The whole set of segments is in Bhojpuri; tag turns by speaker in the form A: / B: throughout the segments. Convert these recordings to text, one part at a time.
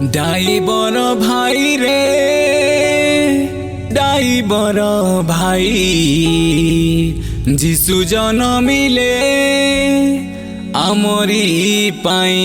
A: डाइबर भाई रे डाइबर भाई जीशु जनमिले आमरी पाई।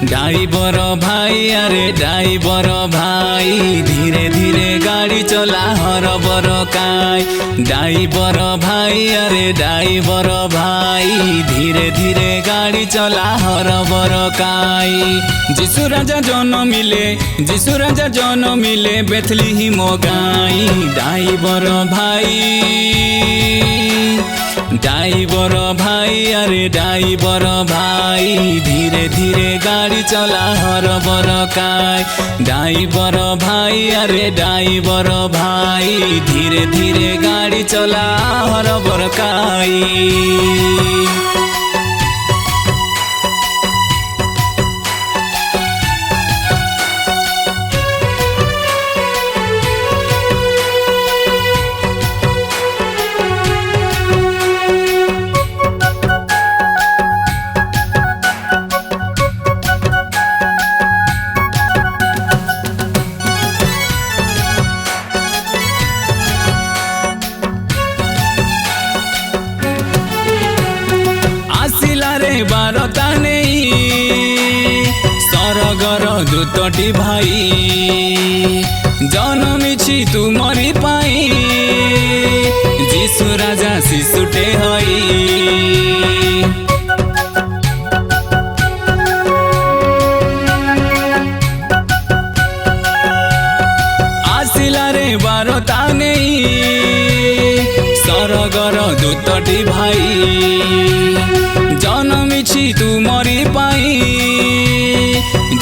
A: डाइबर भाई अरे डाइबर भाई धीरे धीरे गाड़ी चला हरबर काई। डाइबर भाई अरे डाइबर भाई धीरे धीरे गाड़ी चला हरबर काई। जीशु राजा जनमिले जीशु राजा जनमिले बेथलीहिम गाई। डाइबर भाई अरे डाइबर भाई धीरे धीरे गाड़ी चला हरबर काई। डाइबर भाई अरे डाइबर भाई धीरे धीरे गाड़ी चला हरबर काई। बारता नहीं सरगर दूतटी भाई जनमिछि तुमरी पाई। जीशु राजा शिशुटे हई आसिला रे बारता नहीं सरगर दूतटी भाई जनमिछि तुमरी पाई।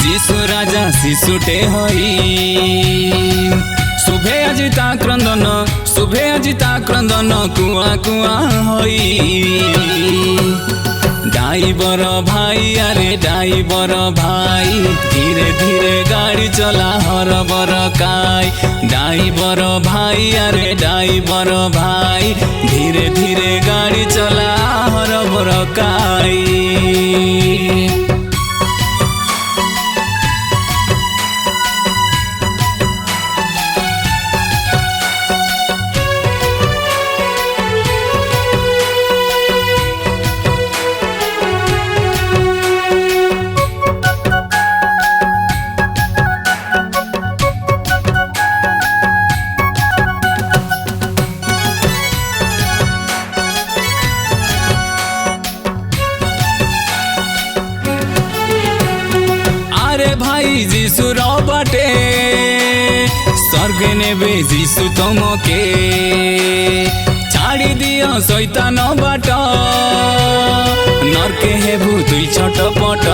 A: जीशु राजा शिशुटे हई शुभे अजिता क्रंदन शुभे अजिता क्रंदन कुआ कुआ हई। डाइबर भाई अरे डाइबर भाई धीरे धीरे गाड़ी चला हरबर काई। डाइबर भाई अरे डाइबर भाई धीरे धीरे गाड़ी चला हरबर काई। भाई जीशु बाटे स्वर्ग नेबे जीशु तमके छाड़ी दियो शैतान बाट नरके हेबु तुई छटपट।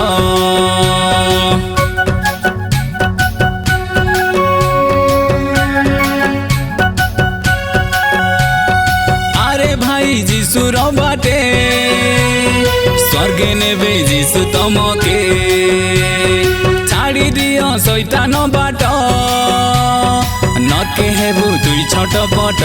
A: अरे भाई जीशु बाटे स्वर्ग नेबे जीशु तमके छाड़ी दियो शैतान बाट नरके हेबु तुई छटपट।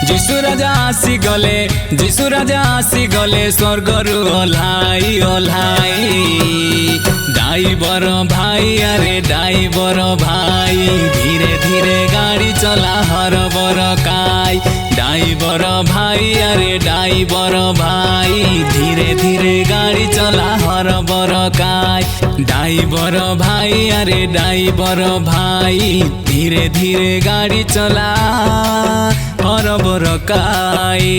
A: जीशु राजा आसी गले जीशु राजा आसी गले स्वर्गरु ओह्लाई ओह्लाई। डाइबर भाई अरे डाइबर भाई धीरे धीरे गाड़ी चला हरबर काई। डाइबर भाई अरे डाइबर भाई धीरे धीरे गाड़ी चला हरबर काई। डाइबर भाई अरे डाइबर भाई धीरे धीरे गाड़ी चला हरबर काई।